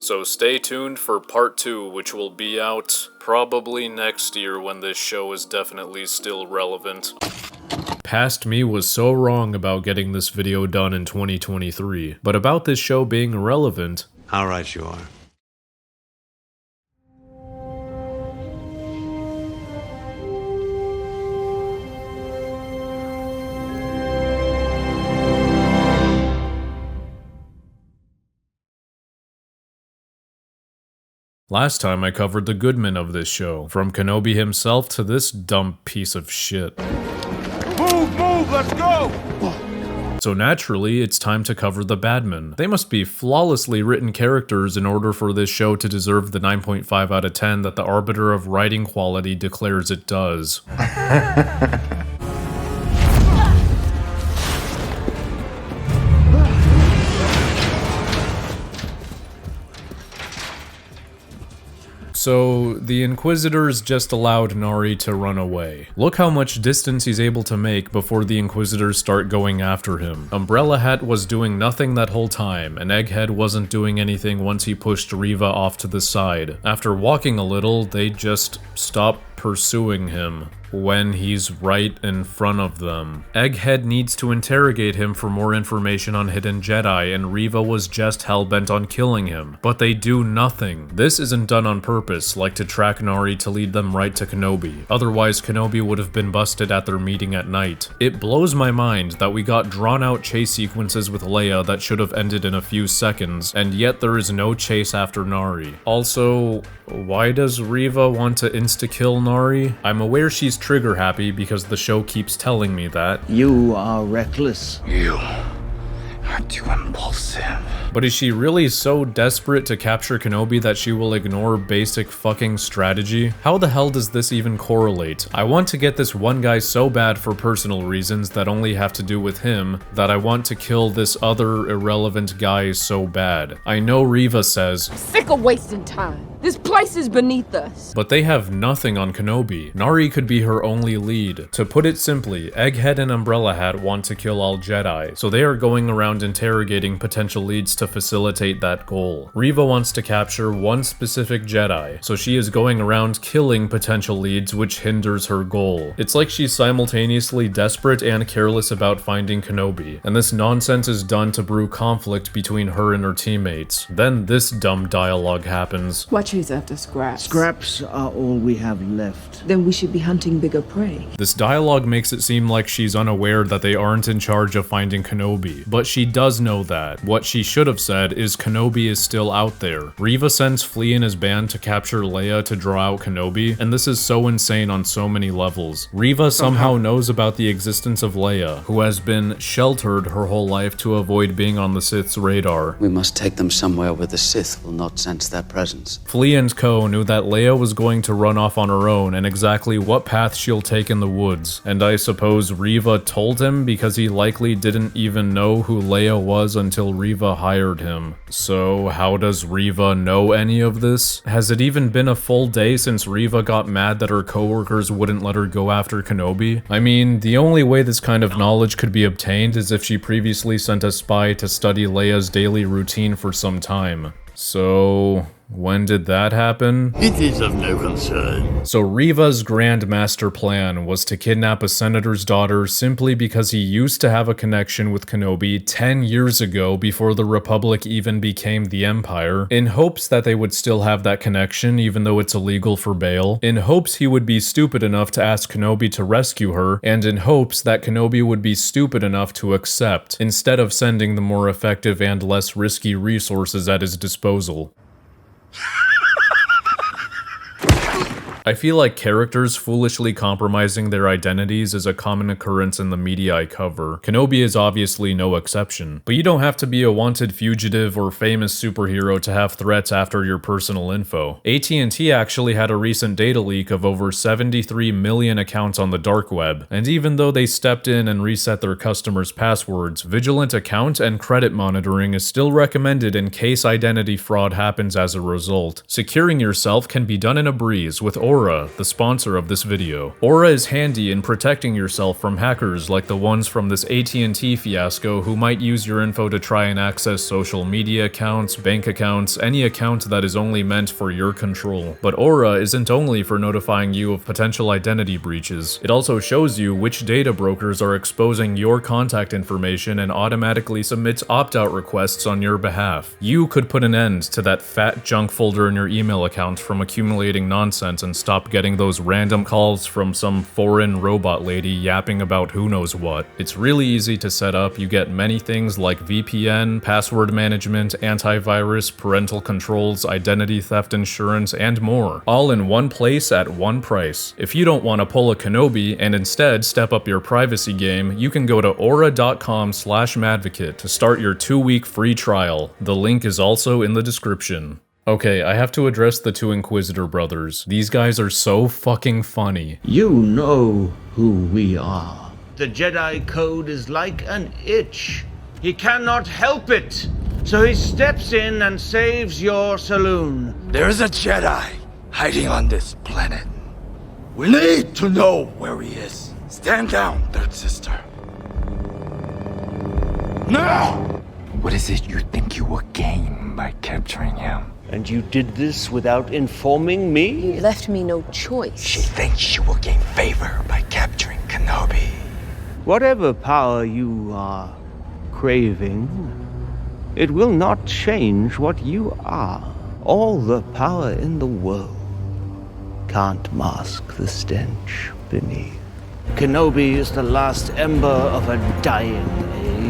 So stay tuned for part 2, which will be out probably next year when this show is definitely still relevant. Past me was so wrong about getting this video done in 2023, but about this show being irrelevant... How right you are. Last time I covered the good men of this show, from Kenobi himself to this dumb piece of shit. Move, let's go! So naturally, it's time to cover the badmen. They must be flawlessly written characters in order for this show to deserve the 9.5 out of 10 that the arbiter of writing quality declares it does. So, the Inquisitors just allowed Nari to run away. Look how much distance he's able to make before the Inquisitors start going after him. Umbrella Hat was doing nothing that whole time, and Egghead wasn't doing anything once he pushed Reva off to the side. After walking a little, they just stopped pursuing him when he's right in front of them. Egghead needs to interrogate him for more information on hidden Jedi, and Reva was just hellbent on killing him. But they do nothing. This isn't done on purpose, like to track Nari to lead them right to Kenobi. Otherwise, Kenobi would have been busted at their meeting at night. It blows my mind that we got drawn-out chase sequences with Leia that should have ended in a few seconds, and yet there is no chase after Nari. Also, why does Reva want to insta-kill Nari? I'm aware she's trigger happy because the show keeps telling me that. You are reckless. You are too impulsive. But is she really so desperate to capture Kenobi that she will ignore basic fucking strategy? How the hell does this even correlate? I want to get this one guy so bad for personal reasons that only have to do with him, that I want to kill this other irrelevant guy so bad. I know Reva says, "Sick of wasting time. This place is beneath us." But they have nothing on Kenobi. Nari could be her only lead. To put it simply, Egghead and Umbrella Hat want to kill all Jedi, so they are going around interrogating potential leads to facilitate that goal. Reva wants to capture one specific Jedi, so she is going around killing potential leads, which hinders her goal. It's like she's simultaneously desperate and careless about finding Kenobi, and this nonsense is done to brew conflict between her and her teammates. Then this dumb dialogue happens. Why chase after scraps? Scraps are all we have left. Then we should be hunting bigger prey. This dialogue makes it seem like she's unaware that they aren't in charge of finding Kenobi, but she does know that. What she should have said is Kenobi is still out there. Reva sends Flea and his band to capture Leia to draw out Kenobi, and this is so insane on so many levels. Reva somehow knows about the existence of Leia, who has been sheltered her whole life to avoid being on the Sith's radar. We must take them somewhere where the Sith will not sense their presence. Flea and co. knew that Leia was going to run off on her own and exactly what path she'll take in the woods, and I suppose Reva told him because he likely didn't even know who Leia was until Reva hired him. So how does Reva know any of this? Has it even been a full day since Reva got mad that her coworkers wouldn't let her go after Kenobi? I mean, the only way this kind of knowledge could be obtained is if she previously sent a spy to study Leia's daily routine for some time. So... when did that happen? It is of no concern. So Reva's grand master plan was to kidnap a senator's daughter simply because he used to have a connection with Kenobi 10 years ago before the Republic even became the Empire, in hopes that they would still have that connection even though it's illegal for bail, in hopes he would be stupid enough to ask Kenobi to rescue her, and in hopes that Kenobi would be stupid enough to accept, instead of sending the more effective and less risky resources at his disposal. I feel like characters foolishly compromising their identities is a common occurrence in the media I cover. Kenobi is obviously no exception. But you don't have to be a wanted fugitive or famous superhero to have threats after your personal info. AT&T actually had a recent data leak of over 73 million accounts on the dark web, and even though they stepped in and reset their customers' passwords, vigilant account and credit monitoring is still recommended in case identity fraud happens as a result. Securing yourself can be done in a breeze with Oracle Aura, the sponsor of this video. Aura is handy in protecting yourself from hackers like the ones from this AT&T fiasco who might use your info to try and access social media accounts, bank accounts, any account that is only meant for your control. But Aura isn't only for notifying you of potential identity breaches. It also shows you which data brokers are exposing your contact information and automatically submits opt-out requests on your behalf. You could put an end to that fat junk folder in your email account from accumulating nonsense and stop getting those random calls from some foreign robot lady yapping about who knows what. It's really easy to set up. You get many things like VPN, password management, antivirus, parental controls, identity theft insurance, and more, all in one place at one price. If you don't want to pull a Kenobi and instead step up your privacy game, you can go to aura.com/madvocate to start your 2-week free trial. The link is also in the description. Okay, I have to address the two Inquisitor brothers. These guys are so fucking funny. You know who we are. The Jedi Code is like an itch. He cannot help it. So he steps in and saves your saloon. There's a Jedi hiding on this planet. We need to know where he is. Stand down, third sister. Now! What is it you think you will gain by capturing him? And you did this without informing me? You left me no choice. She thinks she will gain favor by capturing Kenobi. Whatever power you are craving, it will not change what you are. All the power in the world can't mask the stench beneath. Kenobi is the last ember of a dying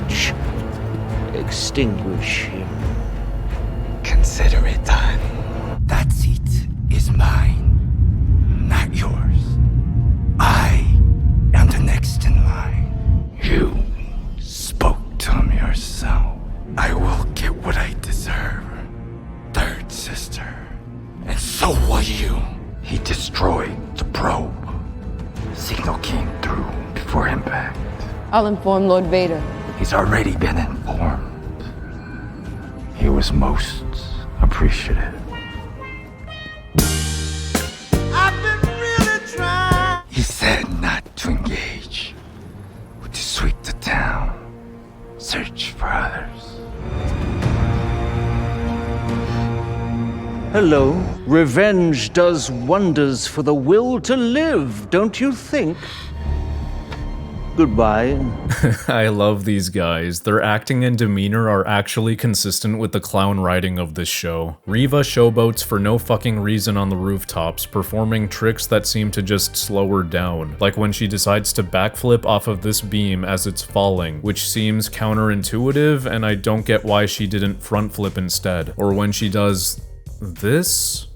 age. Extinguish him. Consider it done. That seat is mine, not yours. I am the next in line. You spoke to him yourself. I will get what I deserve, third sister. And so will you. He destroyed the probe. Signal came through before impact. I'll inform Lord Vader. He's already been informed. He was most appreciative. I've been really trying. He said not to engage, but to sweep the town, search for others. Hello. Revenge does wonders for the will to live, don't you think? Goodbye. I love these guys. Their acting and demeanor are actually consistent with the clown writing of this show. Reva showboats for no fucking reason on the rooftops, performing tricks that seem to just slow her down. Like when she decides to backflip off of this beam as it's falling, which seems counterintuitive, and I don't get why she didn't front flip instead. Or when she does this?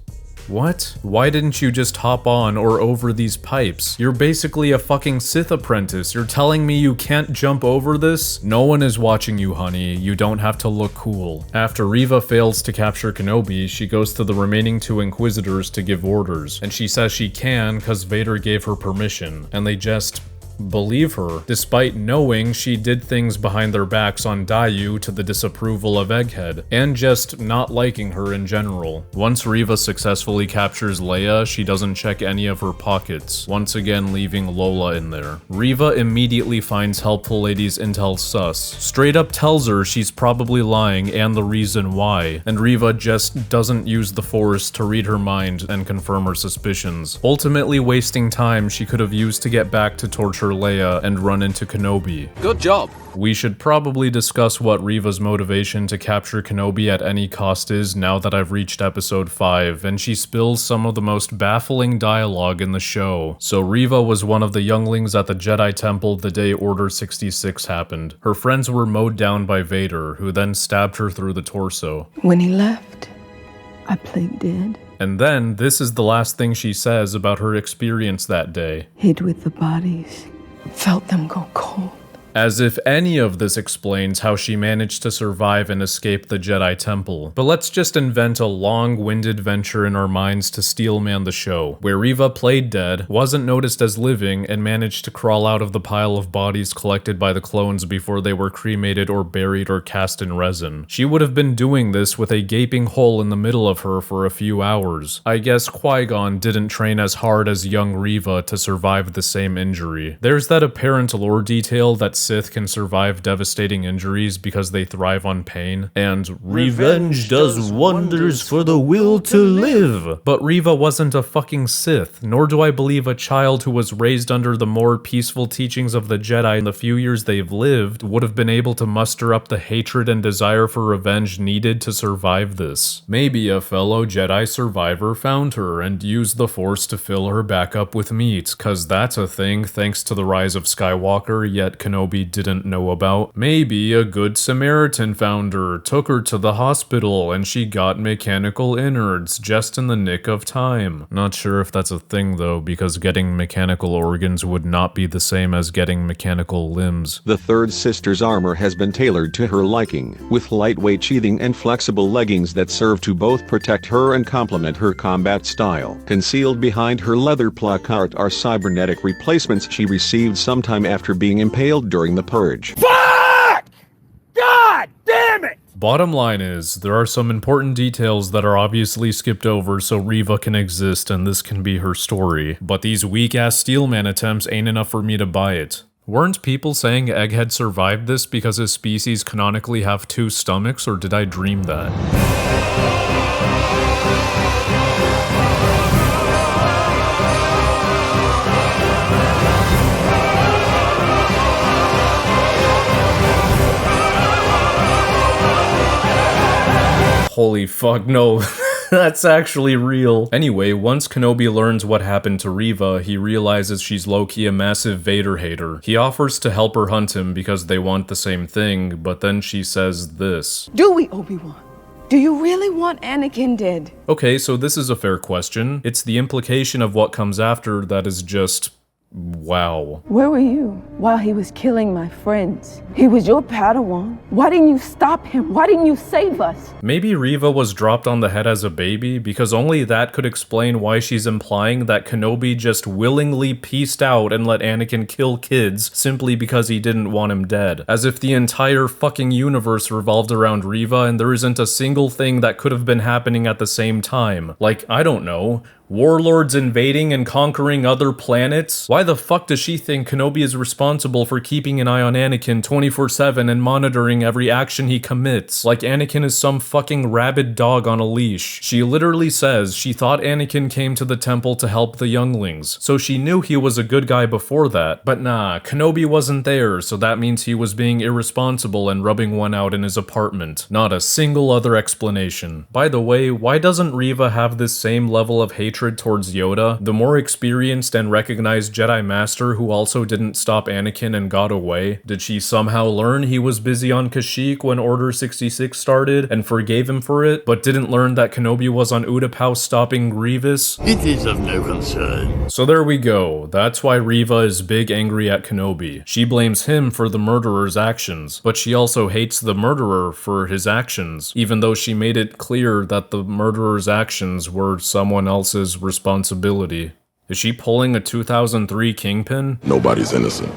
What? Why didn't you just hop on or over these pipes? You're basically a fucking Sith apprentice. You're telling me you can't jump over this? No one is watching you, honey. You don't have to look cool. After Reva fails to capture Kenobi, she goes to the remaining two Inquisitors to give orders. And she says she can cause Vader gave her permission. And they just believe her, despite knowing she did things behind their backs on Dayu to the disapproval of Egghead, and just not liking her in general. Once Reva successfully captures Leia, she doesn't check any of her pockets, once again leaving Lola in there. Reva immediately finds Helpful Lady's intel sus, straight up tells her she's probably lying and the reason why, and Reva just doesn't use the Force to read her mind and confirm her suspicions, ultimately wasting time she could have used to get back to torture Leia and run into Kenobi. Good job. We should probably discuss what Reva's motivation to capture Kenobi at any cost is now that I've reached episode 5, and she spills some of the most baffling dialogue in the show. So Reva was one of the younglings at the Jedi Temple the day Order 66 happened. Her friends were mowed down by Vader, who then stabbed her through the torso. When he left, I played dead. And then, this is the last thing she says about her experience that day. Hid with the bodies. Felt them go cold. As if any of this explains how she managed to survive and escape the Jedi Temple. But let's just invent a long-winded venture in our minds to Steelman the show, where Reva played dead, wasn't noticed as living, and managed to crawl out of the pile of bodies collected by the clones before they were cremated or buried or cast in resin. She would have been doing this with a gaping hole in the middle of her for a few hours. I guess Qui-Gon didn't train as hard as young Reva to survive the same injury. There's that apparent lore detail that Sith can survive devastating injuries because they thrive on pain, and revenge does wonders for the will to live. But Reva wasn't a fucking Sith, nor do I believe a child who was raised under the more peaceful teachings of the Jedi in the few years they've lived would have been able to muster up the hatred and desire for revenge needed to survive this. Maybe a fellow Jedi survivor found her and used the Force to fill her back up with meat, cause that's a thing thanks to the rise of Skywalker, yet Kenobi didn't know about. Maybe a good Samaritan found her, took her to the hospital, and she got mechanical innards just in the nick of time. Not sure if that's a thing though, because getting mechanical organs would not be the same as getting mechanical limbs. The third sister's armor has been tailored to her liking, with lightweight sheathing and flexible leggings that serve to both protect her and complement her combat style. Concealed behind her leather placard are cybernetic replacements she received sometime after being impaled during the purge. Fuck! God damn it! Bottom line is, there are some important details that are obviously skipped over so Reva can exist and this can be her story, but these weak-ass Steelman attempts ain't enough for me to buy it. Weren't people saying Egghead survived this because his species canonically have 2 stomachs, or did I dream that? Holy fuck, no. That's actually real. Anyway, once Kenobi learns what happened to Reva, he realizes she's low-key a massive Vader hater. He offers to help her hunt him because they want the same thing, but then she says this. Do we, Obi-Wan? Do you really want Anakin dead? Okay, so this is a fair question. It's the implication of what comes after that is just... wow. Where were you while he was killing my friends? He was your Padawan. Why didn't you stop him? Why didn't you save us? Maybe Reva was dropped on the head as a baby, because only that could explain why she's implying that Kenobi just willingly peaced out and let Anakin kill kids simply because he didn't want him dead. As if the entire fucking universe revolved around Reva and there isn't a single thing that could have been happening at the same time. Like, I don't know, warlords invading and conquering other planets? Why the fuck does she think Kenobi is responsible for keeping an eye on Anakin 24/7 and monitoring every action he commits? Like Anakin is some fucking rabid dog on a leash. She literally says she thought Anakin came to the temple to help the younglings, so she knew he was a good guy before that. But nah, Kenobi wasn't there, so that means he was being irresponsible and rubbing one out in his apartment. Not a single other explanation. By the way, why doesn't Reva have this same level of hatred towards Yoda, the more experienced and recognized Jedi Master who also didn't stop Anakin and got away? Did she somehow learn he was busy on Kashyyyk when Order 66 started and forgave him for it, but didn't learn that Kenobi was on Utapau stopping Grievous? It is of no concern. So there we go. That's why Reva is big angry at Kenobi. She blames him for the murderer's actions, but she also hates the murderer for his actions, even though she made it clear that the murderer's actions were someone else's responsibility. Is she pulling a 2003 Kingpin? Nobody's innocent.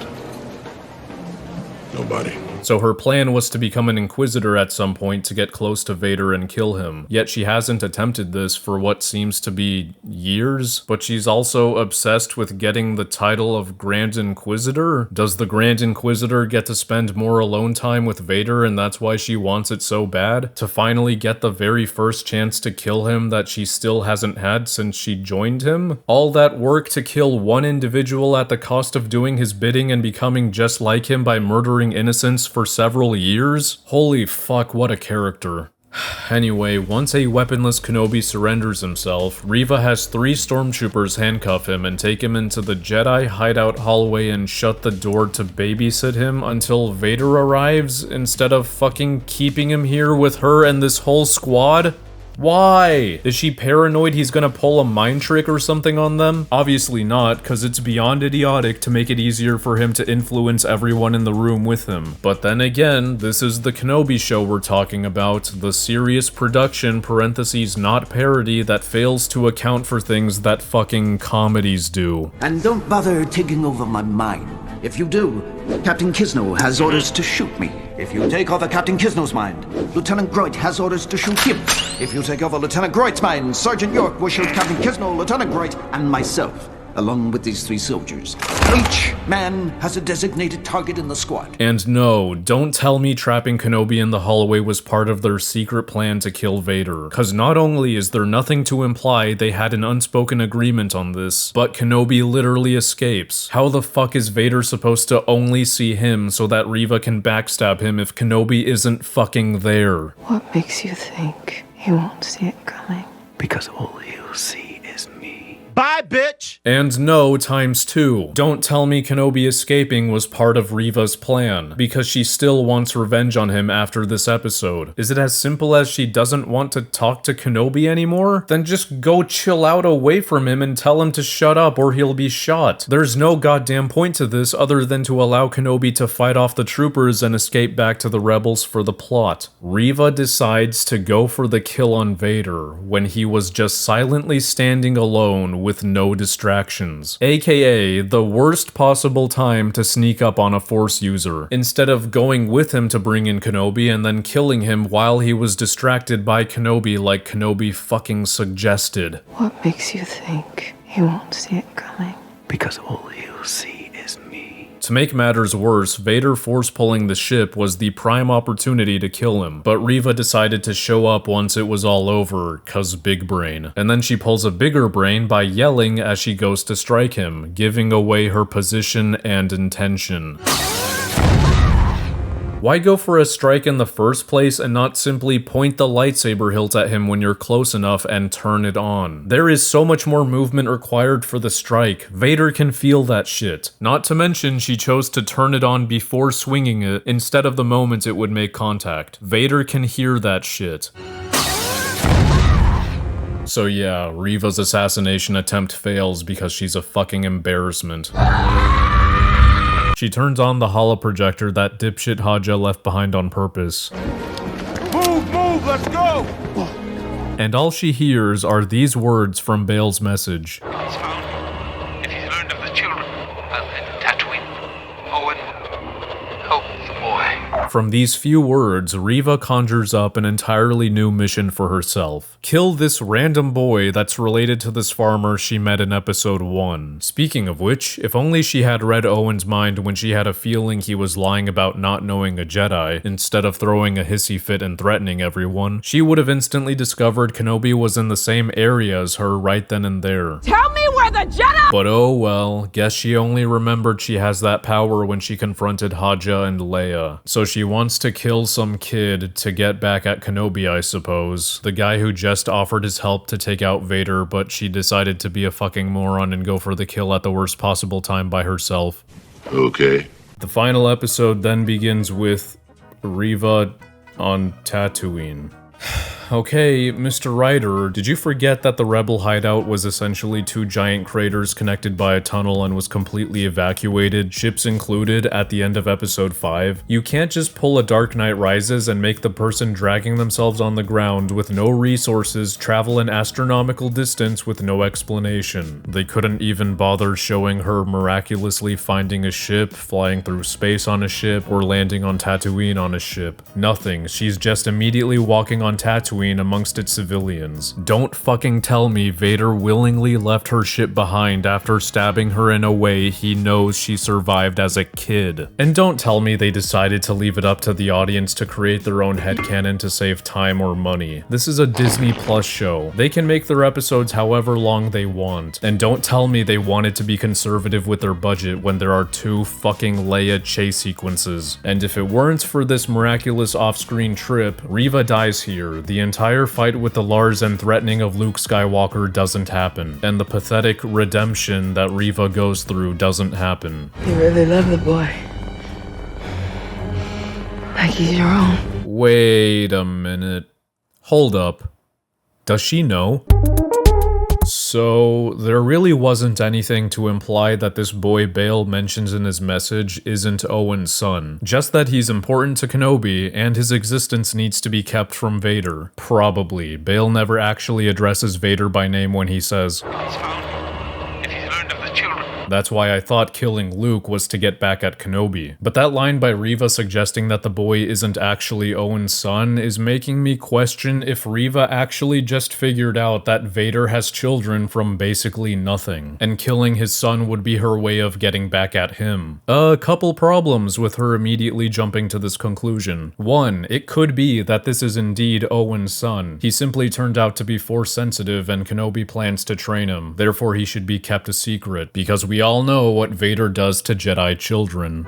Nobody. So her plan was to become an Inquisitor at some point to get close to Vader and kill him. Yet she hasn't attempted this for what seems to be years, but she's also obsessed with getting the title of Grand Inquisitor? Does the Grand Inquisitor get to spend more alone time with Vader and that's why she wants it so bad? To finally get the very first chance to kill him that she still hasn't had since she joined him? All that work to kill one individual at the cost of doing his bidding and becoming just like him by murdering innocents for several years? Holy fuck, what a character. Anyway, once a weaponless Kenobi surrenders himself, Reva has 3 stormtroopers handcuff him and take him into the Jedi hideout hallway and shut the door to babysit him until Vader arrives, instead of fucking keeping him here with her and this whole squad? Why? Is she paranoid he's gonna pull a mind trick or something on them? Obviously not, cause it's beyond idiotic to make it easier for him to influence everyone in the room with him. But then again, this is the Kenobi show we're talking about, the serious production parentheses not parody that fails to account for things that fucking comedies do. And don't bother taking over my mind. If you do, Captain Kisno has orders to shoot me. If you take over Captain Kisno's mind, Lieutenant Groit has orders to shoot him. If you take over Lieutenant Groit's mind, Sergeant York will shoot Captain Kisno, Lieutenant Groit, and myself, along with these 3 soldiers. Each man has a designated target in the squad. And no, don't tell me trapping Kenobi in the hallway was part of their secret plan to kill Vader. Cause not only is there nothing to imply they had an unspoken agreement on this, but Kenobi literally escapes. How the fuck is Vader supposed to only see him so that Reva can backstab him if Kenobi isn't fucking there? What makes you think he won't see it coming? Because all he'll see is me. Bye, bitch! And no times 2. Don't tell me Kenobi escaping was part of Reva's plan, because she still wants revenge on him after this episode. Is it as simple as she doesn't want to talk to Kenobi anymore? Then just go chill out away from him and tell him to shut up or he'll be shot. There's no goddamn point to this other than to allow Kenobi to fight off the troopers and escape back to the rebels for the plot. Reva decides to go for the kill on Vader when he was just silently standing alone with no distractions, aka the worst possible time to sneak up on a Force user, instead of going with him to bring in Kenobi and then killing him while he was distracted by Kenobi like Kenobi fucking suggested. What makes you think he won't see it coming? Because all he'll see is me. To make matters worse, Vader force-pulling the ship was the prime opportunity to kill him, but Reva decided to show up once it was all over, cause big brain. And then she pulls a bigger brain by yelling as she goes to strike him, giving away her position and intention. Why go for a strike in the first place and not simply point the lightsaber hilt at him when you're close enough and turn it on? There is so much more movement required for the strike. Vader can feel that shit. Not to mention she chose to turn it on before swinging it instead of the moment it would make contact. Vader can hear that shit. So yeah, Reva's assassination attempt fails because she's a fucking embarrassment. She turns on the holoprojector that dipshit Haja left behind on purpose. Move, let's go! And all she hears are these words from Bale's message. It's found. If he's learned of the children, and Tatooine, Owen, help the boy. From these few words, Reva conjures up an entirely new mission for herself. Kill this random boy that's related to this farmer she met in episode 1. Speaking of which, if only she had read Owen's mind when she had a feeling he was lying about not knowing a Jedi, instead of throwing a hissy fit and threatening everyone, she would have instantly discovered Kenobi was in the same area as her right then and there. Tell me where the Jedi— But oh well, guess she only remembered she has that power when she confronted Haja and Leia. So she wants to kill some kid to get back at Kenobi, I suppose. The guy who just offered his help to take out Vader, but she decided to be a fucking moron and go for the kill at the worst possible time by herself. Okay. The final episode then begins with Reva on Tatooine. Okay, Mr. Ryder, did you forget that the rebel hideout was essentially 2 giant craters connected by a tunnel and was completely evacuated, ships included, at the end of episode 5? You can't just pull a Dark Knight Rises and make the person dragging themselves on the ground with no resources travel an astronomical distance with no explanation. They couldn't even bother showing her miraculously finding a ship, flying through space on a ship, or landing on Tatooine on a ship. Nothing. She's just immediately walking on Tatooine amongst its civilians. Don't fucking tell me Vader willingly left her ship behind after stabbing her in a way he knows she survived as a kid. And don't tell me they decided to leave it up to the audience to create their own headcanon to save time or money. This is a Disney Plus show. They can make their episodes however long they want. And don't tell me they wanted to be conservative with their budget when there are 2 fucking Leia chase sequences. And if it weren't for this miraculous off-screen trip, Reva dies here. The entire fight with the Lars and threatening of Luke Skywalker doesn't happen, and the pathetic redemption that Reva goes through doesn't happen. You really love the boy. Like he's your own. Wait a minute. Hold up. Does she know? So, there really wasn't anything to imply that this boy Bail mentions in his message isn't Owen's son. Just that he's important to Kenobi, and his existence needs to be kept from Vader. Probably. Bail never actually addresses Vader by name when he says, He's found you. If he's learned of the children, that's why I thought killing Luke was to get back at Kenobi. But that line by Reva suggesting that the boy isn't actually Owen's son is making me question if Reva actually just figured out that Vader has children from basically nothing, and killing his son would be her way of getting back at him. A couple problems with her immediately jumping to this conclusion. One, it could be that this is indeed Owen's son. He simply turned out to be Force sensitive and Kenobi plans to train him, therefore he should be kept a secret, because we all know what Vader does to Jedi children.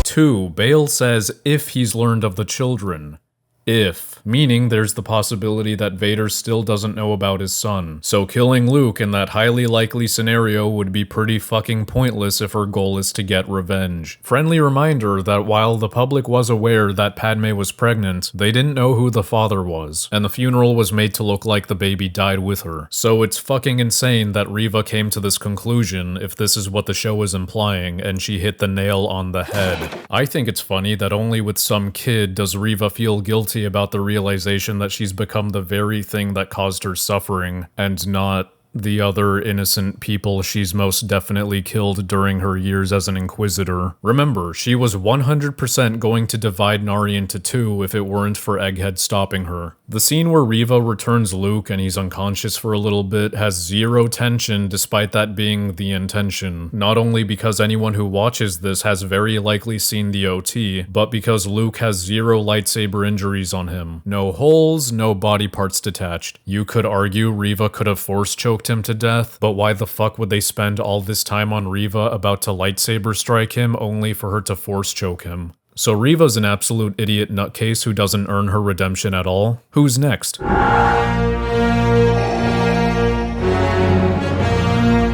2. Bail says if he's learned of the children. If, meaning there's the possibility that Vader still doesn't know about his son. So killing Luke in that highly likely scenario would be pretty fucking pointless if her goal is to get revenge. Friendly reminder that while the public was aware that Padme was pregnant, they didn't know who the father was, and the funeral was made to look like the baby died with her. So it's fucking insane that Reva came to this conclusion if this is what the show is implying, and she hit the nail on the head. I think it's funny that only with some kid does Reva feel guilty about the realization that she's become the very thing that caused her suffering, and not the other innocent people she's most definitely killed during her years as an Inquisitor. Remember, she was 100% going to divide Nari into two if it weren't for Egghead stopping her. The scene where Reva returns Luke and he's unconscious for a little bit has zero tension despite that being the intention. Not only because anyone who watches this has very likely seen the OT, but because Luke has zero lightsaber injuries on him. No holes, no body parts detached. You could argue Reva could have force choked him to death, but why the fuck would they spend all this time on Reva about to lightsaber strike him only for her to force choke him? So Reva's an absolute idiot nutcase who doesn't earn her redemption at all. Who's next?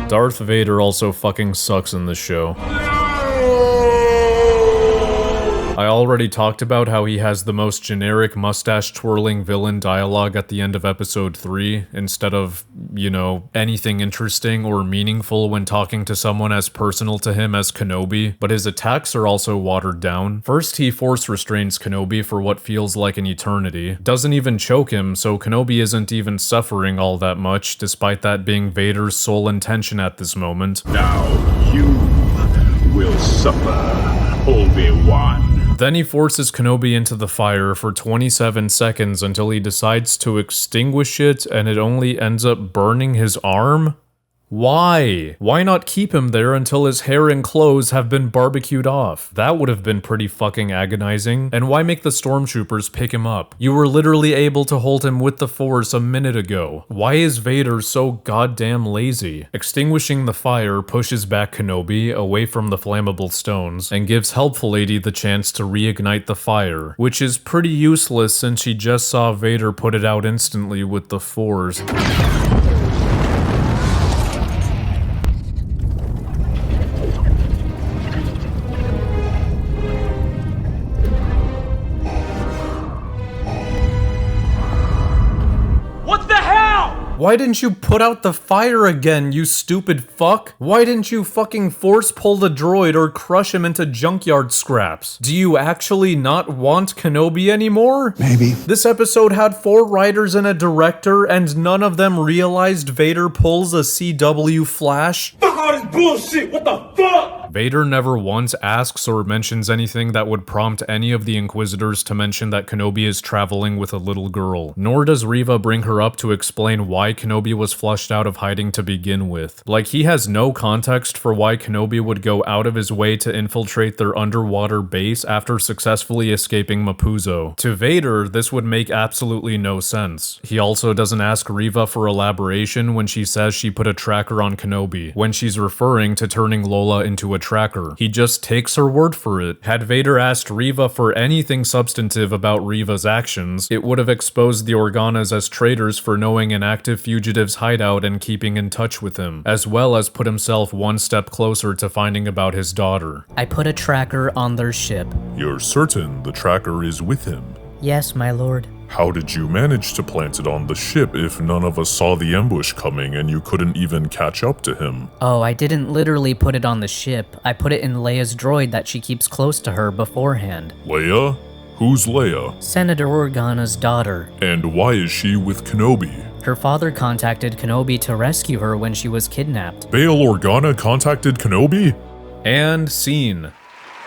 Darth Vader also fucking sucks in this show. I already talked about how he has the most generic mustache-twirling villain dialogue at the end of episode 3, instead of, you know, anything interesting or meaningful when talking to someone as personal to him as Kenobi, but his attacks are also watered down. First, he force restrains Kenobi for what feels like an eternity, doesn't even choke him, so Kenobi isn't even suffering all that much, despite that being Vader's sole intention at this moment. Now you will suffer, Obi-Wan. Then he forces Kenobi into the fire for 27 seconds until he decides to extinguish it and it only ends up burning his arm? Why? Why not keep him there until his hair and clothes have been barbecued off? That would have been pretty fucking agonizing. And why make the stormtroopers pick him up? You were literally able to hold him with the Force a minute ago. Why is Vader so goddamn lazy? Extinguishing the fire pushes back Kenobi away from the flammable stones and gives Helpful Lady the chance to reignite the fire, which is pretty useless since she just saw Vader put it out instantly with the Force. Why didn't you put out the fire again, you stupid fuck? Why didn't you fucking force pull the droid or crush him into junkyard scraps? Do you actually not want Kenobi anymore? Maybe. This episode had 4 writers and a director, and none of them realized Vader pulls a CW flash? Fuck all this bullshit, what the fuck? Vader never once asks or mentions anything that would prompt any of the Inquisitors to mention that Kenobi is traveling with a little girl. Nor does Reva bring her up to explain why Kenobi was flushed out of hiding to begin with. Like, he has no context for why Kenobi would go out of his way to infiltrate their underwater base after successfully escaping Mapuzo. To Vader, this would make absolutely no sense. He also doesn't ask Reva for elaboration when she says she put a tracker on Kenobi, when she's referring to turning Lola into a tracker. He just takes her word for it. Had Vader asked Reva for anything substantive about Reva's actions, it would have exposed the Organas as traitors for knowing an active fugitive's hideout and keeping in touch with him, as well as put himself one step closer to finding about his daughter. I put a tracker on their ship. You're certain the tracker is with him? Yes, my lord. How did you manage to plant it on the ship if none of us saw the ambush coming and you couldn't even catch up to him? Oh, I didn't literally put it on the ship. I put it in Leia's droid that she keeps close to her beforehand. Leia? Who's Leia? Senator Organa's daughter. And why is she with Kenobi? Her father contacted Kenobi to rescue her when she was kidnapped. Bail Organa contacted Kenobi? And scene.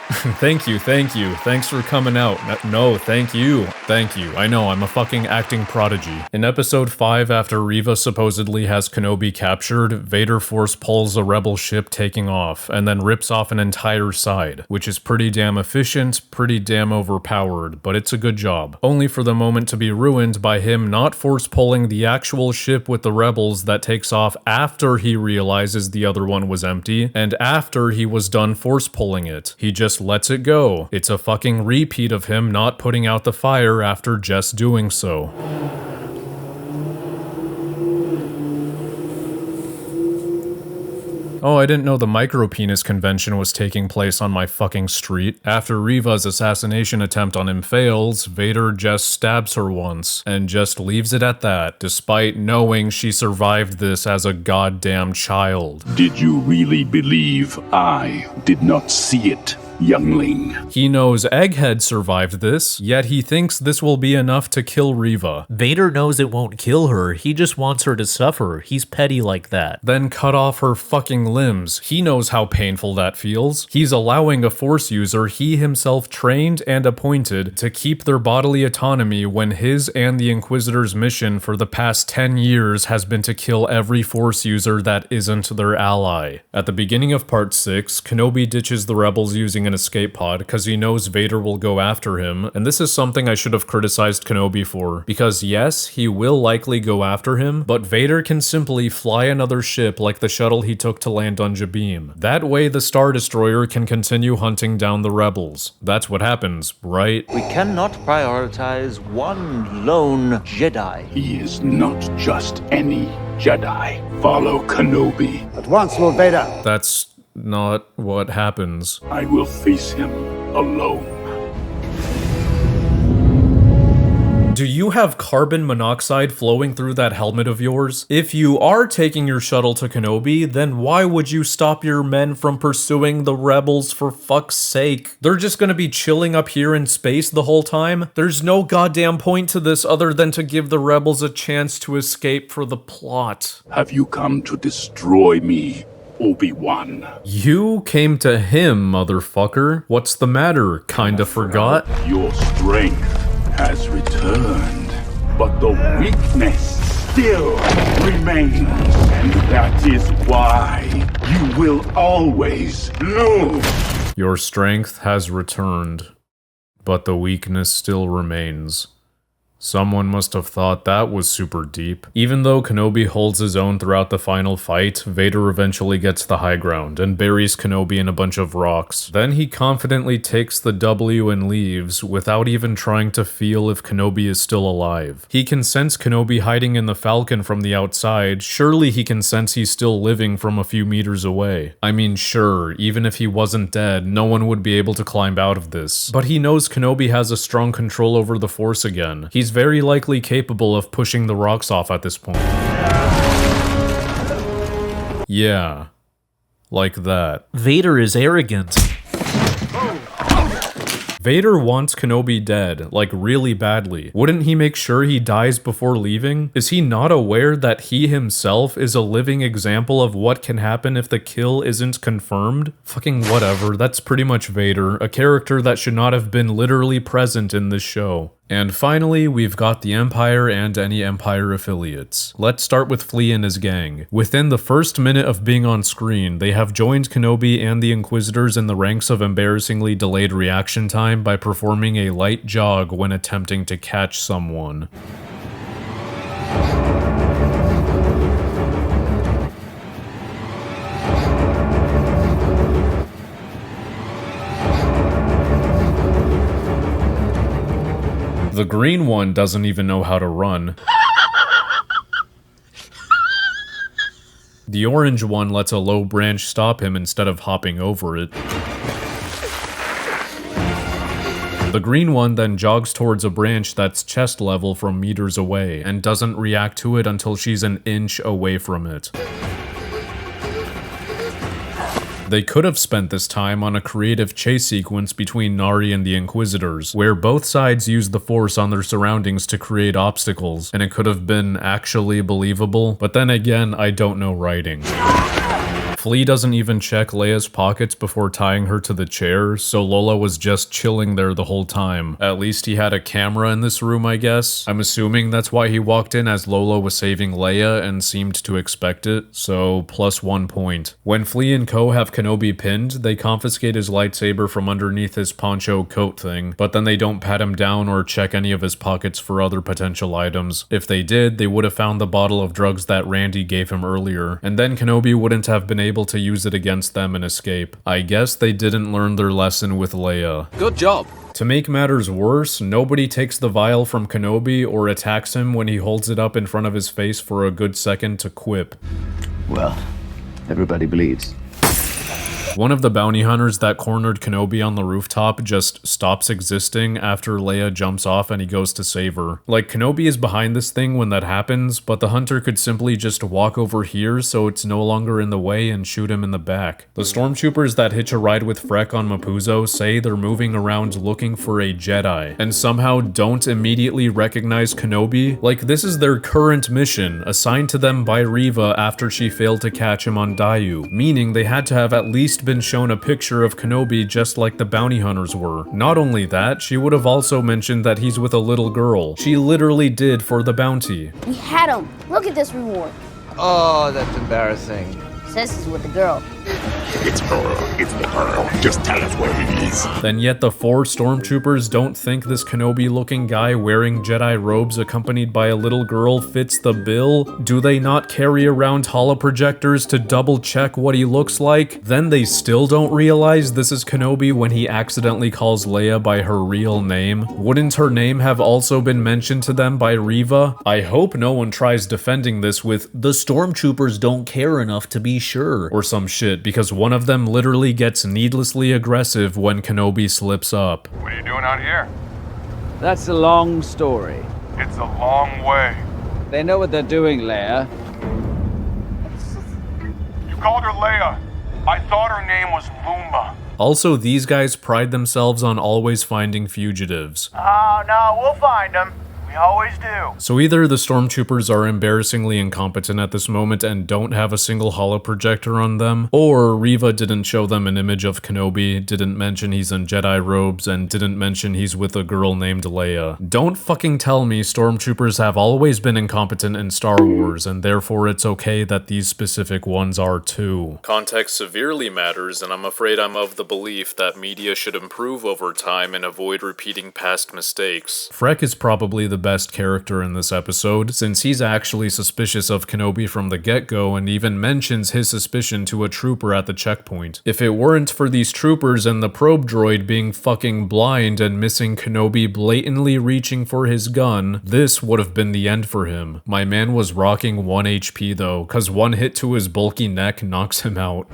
Thank you. Thanks for coming out. No, thank you. I know, I'm a fucking acting prodigy. In episode 5, after Reva supposedly has Kenobi captured, Vader force pulls a rebel ship taking off, and then rips off an entire side, which is pretty damn efficient, pretty damn overpowered, but it's a good job. Only for the moment to be ruined by him not force pulling the actual ship with the rebels that takes off after he realizes the other one was empty, and after he was done force pulling it. He just lets it go. It's a fucking repeat of him not putting out the fire after just doing so. Oh, I didn't know the micro-penis convention was taking place on my fucking street. After Reva's assassination attempt on him fails, Vader just stabs her once, and just leaves it at that, despite knowing she survived this as a goddamn child. Did you really believe I did not see it, youngling? He knows Egghead survived this, yet he thinks this will be enough to kill Reva. Vader knows it won't kill her, he just wants her to suffer. He's petty like that. Then cut off her fucking limbs. He knows how painful that feels. He's allowing a Force user he himself trained and appointed to keep their bodily autonomy when his and the Inquisitors' mission for the past 10 years has been to kill every Force user that isn't their ally. At the beginning of part 6, Kenobi ditches the rebels using an escape pod because he knows Vader will go after him, and this is something I should have criticized Kenobi for, because yes, he will likely go after him, but Vader can simply fly another ship like the shuttle he took to land on Jabim. That way the Star Destroyer can continue hunting down the rebels. That's what happens, right? We cannot prioritize one lone Jedi. He is not just any Jedi. Follow Kenobi. At once, Lord Vader. That's not what happens. I will face him alone. Do you have carbon monoxide flowing through that helmet of yours? If you are taking your shuttle to Kenobi, then why would you stop your men from pursuing the rebels, for fuck's sake? They're just gonna be chilling up here in space the whole time? There's no goddamn point to this other than to give the rebels a chance to escape for the plot. Have you come to destroy me, Obi-Wan? You came to him, motherfucker. What's the matter? Kinda forgot? Your strength has returned, but the weakness still remains. And that is why you will always lose. Your strength has returned, but the weakness still remains. Someone must have thought that was super deep. Even though Kenobi holds his own throughout the final fight, Vader eventually gets the high ground and buries Kenobi in a bunch of rocks. Then he confidently takes the W and leaves without even trying to feel if Kenobi is still alive. He can sense Kenobi hiding in the Falcon from the outside. Surely he can sense he's still living from a few meters away. I mean, sure, even if he wasn't dead, no one would be able to climb out of this. But he knows Kenobi has a strong control over the Force again. He's very likely capable of pushing the rocks off at this point. Yeah. Like that. Vader is arrogant. Vader wants Kenobi dead, like really badly. Wouldn't he make sure he dies before leaving? Is he not aware that he himself is a living example of what can happen if the kill isn't confirmed? Fucking whatever, that's pretty much Vader, a character that should not have been literally present in this show. And finally, we've got the Empire and any Empire affiliates. Let's start with Flea and his gang. Within the first minute of being on screen, they have joined Kenobi and the Inquisitors in the ranks of embarrassingly delayed reaction time by performing a light jog when attempting to catch someone. The green one doesn't even know how to run. The orange one lets a low branch stop him instead of hopping over it. The green one then jogs towards a branch that's chest level from meters away, and doesn't react to it until she's an inch away from it. They could have spent this time on a creative chase sequence between Nari and the Inquisitors, where both sides used the Force on their surroundings to create obstacles, and it could have been actually believable, but then again, I don't know writing. Flea doesn't even check Leia's pockets before tying her to the chair, so Lola was just chilling there the whole time. At least he had a camera in this room, I guess. I'm assuming that's why he walked in, as Lola was saving Leia and seemed to expect it, so +1 point. When Flea and Co have Kenobi pinned, they confiscate his lightsaber from underneath his poncho coat thing, but then they don't pat him down or check any of his pockets for other potential items. If they did, they would have found the bottle of drugs that Randy gave him earlier, and then Kenobi wouldn't have been able to use it against them and escape. I guess they didn't learn their lesson with Leia. Good job. To make matters worse, nobody takes the vial from Kenobi or attacks him when he holds it up in front of his face for a good second to quip. Well, everybody bleeds. One of the bounty hunters that cornered Kenobi on the rooftop just stops existing after Leia jumps off and he goes to save her. Like, Kenobi is behind this thing when that happens, but the hunter could simply just walk over here so it's no longer in the way and shoot him in the back. The stormtroopers that hitch a ride with Freck on Mapuzo say they're moving around looking for a Jedi, and somehow don't immediately recognize Kenobi. Like, this is their current mission, assigned to them by Reva after she failed to catch him on Daiyu, meaning they had to have at least been shown a picture of Kenobi just like the bounty hunters were. Not only that, she would have also mentioned that he's with a little girl. She literally did for the bounty. We had him. Look at this reward. Oh, that's embarrassing. Says he's with the girl. It's her. It's the girl. Just tell us where he is. Then yet the 4 stormtroopers don't think this Kenobi-looking guy wearing Jedi robes accompanied by a little girl fits the bill? Do they not carry around holoprojectors to double-check what he looks like? Then they still don't realize this is Kenobi when he accidentally calls Leia by her real name? Wouldn't her name have also been mentioned to them by Reva? I hope no one tries defending this with, "The stormtroopers don't care enough to be sure," or some shit, because one of them literally gets needlessly aggressive when Kenobi slips up. What are you doing out here? That's a long story. It's a long way. They know what they're doing, Leia. You called her Leia. I thought her name was Luma. Also, these guys pride themselves on always finding fugitives. Oh, no, we'll find them. We always do. So either the stormtroopers are embarrassingly incompetent at this moment and don't have a single holoprojector on them, or Reva didn't show them an image of Kenobi, didn't mention he's in Jedi robes, and didn't mention he's with a girl named Leia. Don't fucking tell me stormtroopers have always been incompetent in Star Wars, and therefore it's okay that these specific ones are too. Context severely matters, and I'm afraid I'm of the belief that media should improve over time and avoid repeating past mistakes. Freck is probably the best character in this episode, since he's actually suspicious of Kenobi from the get-go and even mentions his suspicion to a trooper at the checkpoint. If it weren't for these troopers and the probe droid being fucking blind and missing Kenobi blatantly reaching for his gun, this would have been the end for him. My man was rocking 1 HP though, cause one hit to his bulky neck knocks him out.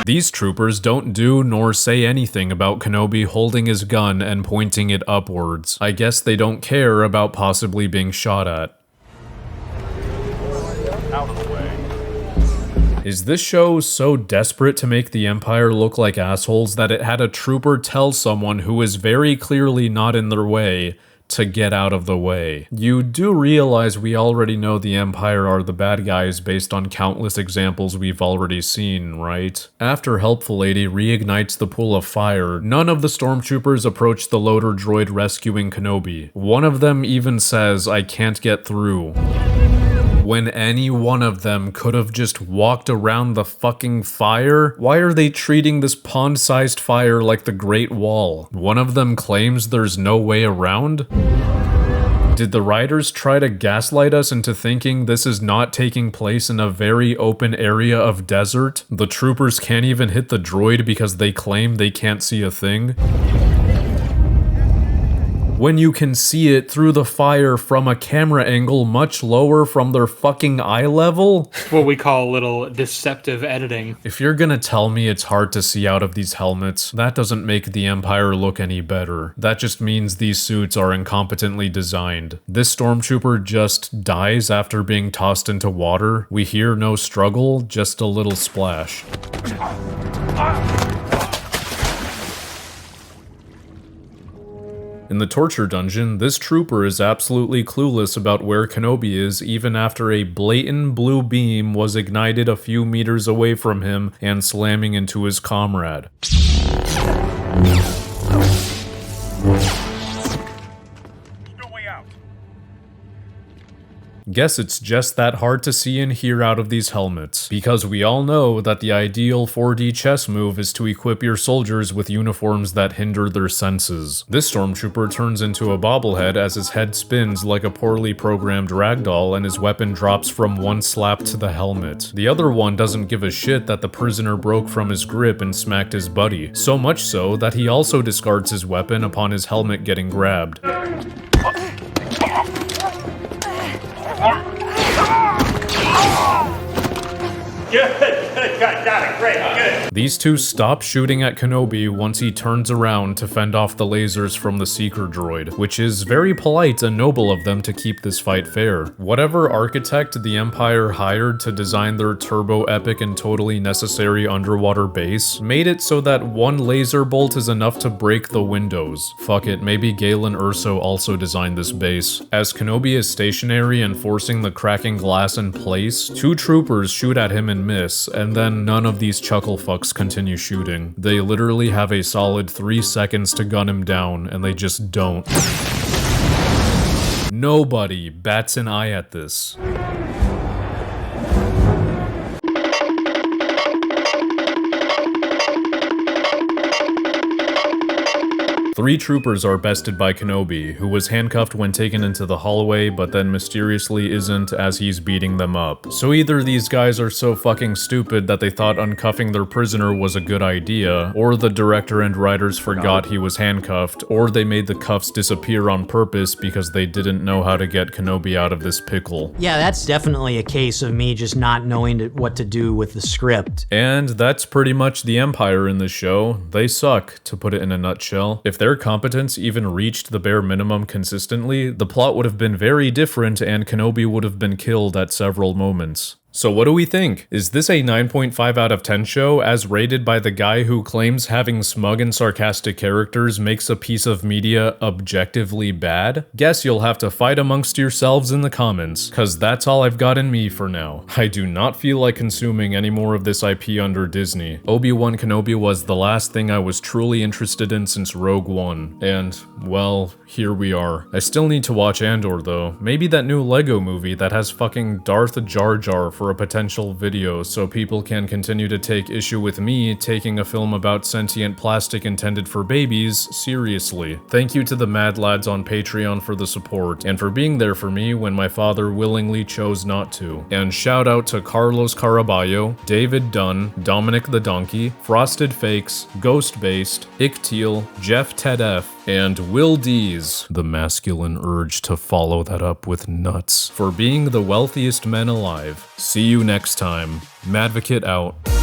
These troopers don't do nor say anything about Kenobi holding his gun and pointing it upwards. I guess they don't care about possibly being shot at. Out of the way. Is this show so desperate to make the Empire look like assholes that it had a trooper tell someone who is very clearly not in their way to get out of the way? You do realize we already know the Empire are the bad guys based on countless examples we've already seen, right? After Helpful Lady reignites the pool of fire, none of the stormtroopers approach the loader droid rescuing Kenobi. One of them even says, "I can't get through," when any one of them could have just walked around the fucking fire. Why are they treating this pond-sized fire like the Great Wall? One of them claims there's no way around? Did the writers try to gaslight us into thinking this is not taking place in a very open area of desert? The troopers can't even hit the droid because they claim they can't see a thing? when you can see it through the fire from a camera angle much lower from their fucking eye level? What we call a little deceptive editing. If you're gonna tell me it's hard to see out of these helmets, that doesn't make the Empire look any better. That just means these suits are incompetently designed. This stormtrooper just dies after being tossed into water. We hear no struggle, just a little splash. In the torture dungeon, this trooper is absolutely clueless about where Kenobi is even after a blatant blue beam was ignited a few meters away from him and slamming into his comrade. Guess it's just that hard to see and hear out of these helmets, because we all know that the ideal 4D chess move is to equip your soldiers with uniforms that hinder their senses. This stormtrooper turns into a bobblehead as his head spins like a poorly programmed ragdoll and his weapon drops from one slap to the helmet. The other one doesn't give a shit that the prisoner broke from his grip and smacked his buddy, so much so that he also discards his weapon upon his helmet getting grabbed. Good, got it, great, good. These two stop shooting at Kenobi once he turns around to fend off the lasers from the Seeker droid, which is very polite and noble of them to keep this fight fair. Whatever architect the Empire hired to design their turbo-epic and totally necessary underwater base made it so that one laser bolt is enough to break the windows. Fuck it, maybe Galen Erso also designed this base. As Kenobi is stationary and forcing the cracking glass in place, two troopers shoot at him and miss, and then none of these chuckle fucks continue shooting. They literally have a solid 3 seconds to gun him down, and they just don't. Nobody bats an eye at this. Three troopers are bested by Kenobi, who was handcuffed when taken into the hallway, but then mysteriously isn't as he's beating them up. So either these guys are so fucking stupid that they thought uncuffing their prisoner was a good idea, or the director and writers forgot he was handcuffed, or they made the cuffs disappear on purpose because they didn't know how to get Kenobi out of this pickle. Yeah, that's definitely a case of me just not knowing what to do with the script. And that's pretty much the Empire in this show. They suck, to put it in a nutshell. If their competence even reached the bare minimum consistently, the plot would have been very different and Kenobi would have been killed at several moments. So what do we think? Is this a 9.5 out of 10 show as rated by the guy who claims having smug and sarcastic characters makes a piece of media objectively bad? Guess you'll have to fight amongst yourselves in the comments, cause that's all I've got in me for now. I do not feel like consuming any more of this IP under Disney. Obi-Wan Kenobi was the last thing I was truly interested in since Rogue One, and, well, here we are. I still need to watch Andor though. Maybe that new Lego movie that has fucking Darth Jar Jar for a potential video so people can continue to take issue with me taking a film about sentient plastic intended for babies seriously. Thank you to the Mad Lads on Patreon for the support and for being there for me when my father willingly chose not to. And shout out to Carlos Caraballo, David Dunn, Dominic the Donkey, Frosted Fakes, Ghost Based, Icteal, Jeff Ted F, and Will Dees, the masculine urge to follow that up with nuts, for being the wealthiest men alive. See you next time. Madvocate out.